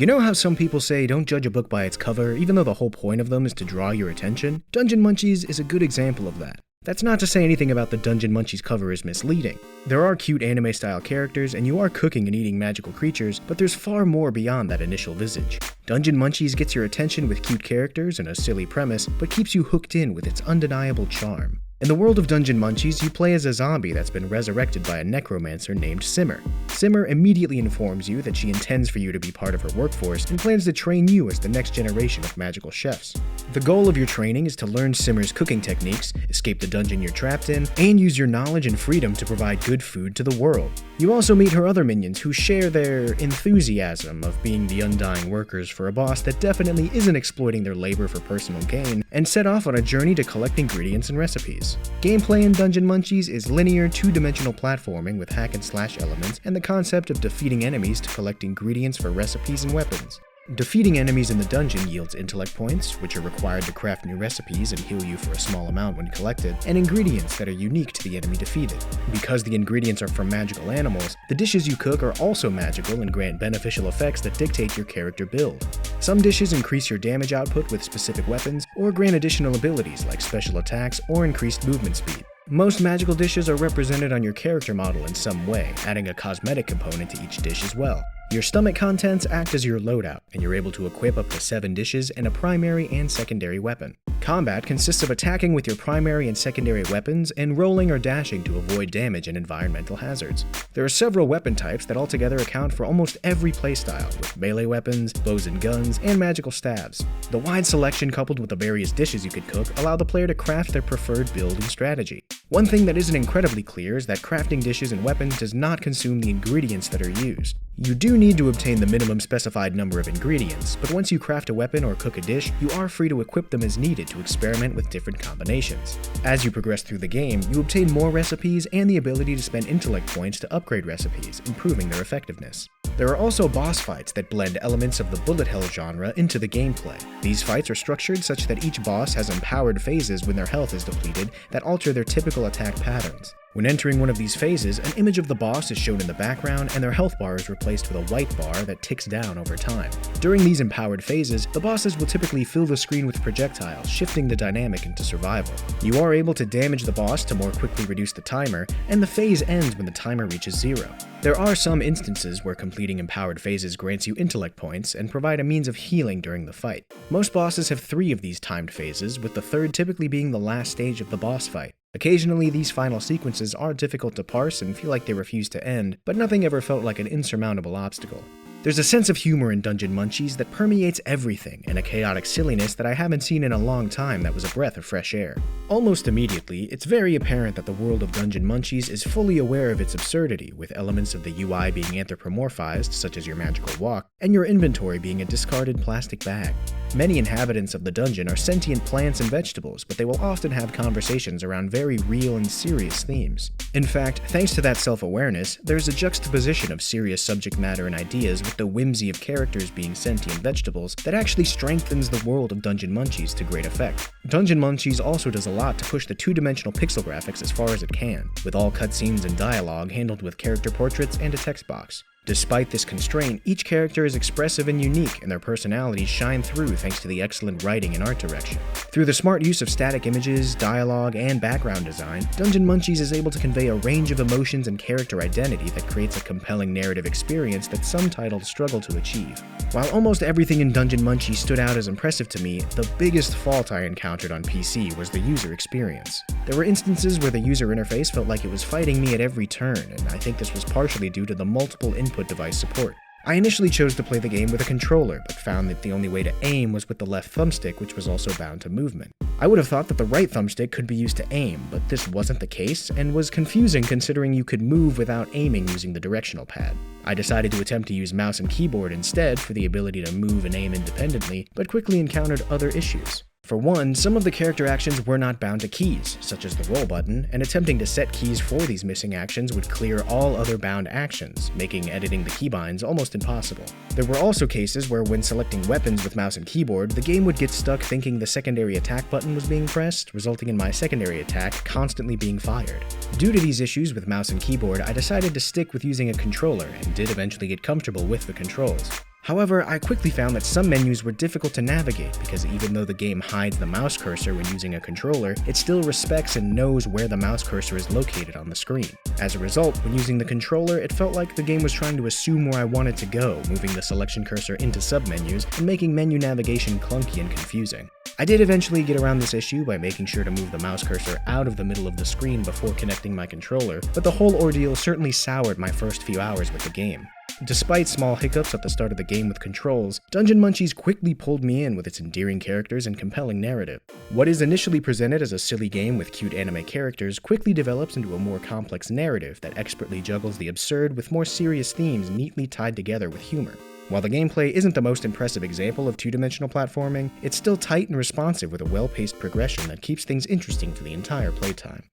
You know how some people say don't judge a book by its cover, even though the whole point of them is to draw your attention? Dungeon Munchies is a good example of that. That's not to say anything about the Dungeon Munchies cover is misleading. There are cute anime-style characters, and you are cooking and eating magical creatures, but there's far more beyond that initial visage. Dungeon Munchies gets your attention with cute characters and a silly premise, but keeps you hooked in with its undeniable charm. In the world of Dungeon Munchies, you play as a zombie that's been resurrected by a necromancer named Simmer. Simmer immediately informs you that she intends for you to be part of her workforce and plans to train you as the next generation of magical chefs. The goal of your training is to learn Simmer's cooking techniques, escape the dungeon you're trapped in, and use your knowledge and freedom to provide good food to the world. You also meet her other minions who share their enthusiasm of being the undying workers for a boss that definitely isn't exploiting their labor for personal gain, and set off on a journey to collect ingredients and recipes. Gameplay in Dungeon Munchies is linear, two-dimensional platforming with hack-and-slash elements and the concept of defeating enemies to collect ingredients for recipes and weapons. Defeating enemies in the dungeon yields intellect points, which are required to craft new recipes and heal you for a small amount when collected, and ingredients that are unique to the enemy defeated. Because the ingredients are from magical animals, the dishes you cook are also magical and grant beneficial effects that dictate your character build. Some dishes increase your damage output with specific weapons, or grant additional abilities like special attacks or increased movement speed. Most magical dishes are represented on your character model in some way, adding a cosmetic component to each dish as well. Your stomach contents act as your loadout, and you're able to equip up to 7 dishes and a primary and secondary weapon. Combat consists of attacking with your primary and secondary weapons and rolling or dashing to avoid damage and environmental hazards. There are several weapon types that altogether account for almost every playstyle, with melee weapons, bows and guns, and magical stabs. The wide selection coupled with the various dishes you could cook allow the player to craft their preferred build and strategy. One thing that isn't incredibly clear is that crafting dishes and weapons does not consume the ingredients that are used. You do need to obtain the minimum specified number of ingredients, but once you craft a weapon or cook a dish, you are free to equip them as needed to experiment with different combinations. As you progress through the game, you obtain more recipes and the ability to spend intellect points to upgrade recipes, improving their effectiveness. There are also boss fights that blend elements of the bullet hell genre into the gameplay. These fights are structured such that each boss has empowered phases when their health is depleted that alter their typical attack patterns. When entering one of these phases, an image of the boss is shown in the background and their health bar is replaced with a white bar that ticks down over time. During these empowered phases, the bosses will typically fill the screen with projectiles, shifting the dynamic into survival. You are able to damage the boss to more quickly reduce the timer, and the phase ends when the timer reaches 0. There are some instances where completing empowered phases grants you intellect points and provide a means of healing during the fight. Most bosses have 3 of these timed phases, with the third typically being the last stage of the boss fight. Occasionally, these final sequences are difficult to parse and feel like they refuse to end, but nothing ever felt like an insurmountable obstacle. There's a sense of humor in Dungeon Munchies that permeates everything, and a chaotic silliness that I haven't seen in a long time that was a breath of fresh air. Almost immediately, it's very apparent that the world of Dungeon Munchies is fully aware of its absurdity, with elements of the UI being anthropomorphized, such as your magical walk, and your inventory being a discarded plastic bag. Many inhabitants of the dungeon are sentient plants and vegetables, but they will often have conversations around very real and serious themes. In fact, thanks to that self-awareness, there's a juxtaposition of serious subject matter and ideas with the whimsy of characters being sentient vegetables that actually strengthens the world of Dungeon Munchies to great effect. Dungeon Munchies also does a lot to push the two-dimensional pixel graphics as far as it can, with all cutscenes and dialogue handled with character portraits and a text box. Despite this constraint, each character is expressive and unique, and their personalities shine through thanks to the excellent writing and art direction. Through the smart use of static images, dialogue, and background design, Dungeon Munchies is able to convey a range of emotions and character identity that creates a compelling narrative experience that some titles struggle to achieve. While almost everything in Dungeon Munchies stood out as impressive to me, the biggest fault I encountered on PC was the user experience. There were instances where the user interface felt like it was fighting me at every turn, and I think this was partially due to the multiple input device support. I initially chose to play the game with a controller, but found that the only way to aim was with the left thumbstick, which was also bound to movement. I would have thought that the right thumbstick could be used to aim, but this wasn't the case, and was confusing considering you could move without aiming using the directional pad. I decided to attempt to use mouse and keyboard instead for the ability to move and aim independently, but quickly encountered other issues. For one, some of the character actions were not bound to keys, such as the roll button, and attempting to set keys for these missing actions would clear all other bound actions, making editing the keybinds almost impossible. There were also cases where when selecting weapons with mouse and keyboard, the game would get stuck thinking the secondary attack button was being pressed, resulting in my secondary attack constantly being fired. Due to these issues with mouse and keyboard, I decided to stick with using a controller and did eventually get comfortable with the controls. However, I quickly found that some menus were difficult to navigate because even though the game hides the mouse cursor when using a controller, it still respects and knows where the mouse cursor is located on the screen. As a result, when using the controller, it felt like the game was trying to assume where I wanted to go, moving the selection cursor into submenus and making menu navigation clunky and confusing. I did eventually get around this issue by making sure to move the mouse cursor out of the middle of the screen before connecting my controller, but the whole ordeal certainly soured my first few hours with the game. Despite small hiccups at the start of the game with controls, Dungeon Munchies quickly pulled me in with its endearing characters and compelling narrative. What is initially presented as a silly game with cute anime characters quickly develops into a more complex narrative that expertly juggles the absurd with more serious themes neatly tied together with humor. While the gameplay isn't the most impressive example of two-dimensional platforming, it's still tight and responsive with a well-paced progression that keeps things interesting for the entire playtime.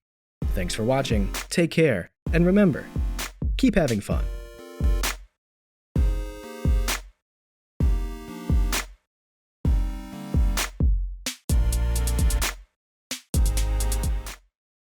Thanks for watching, take care, and remember, keep having fun.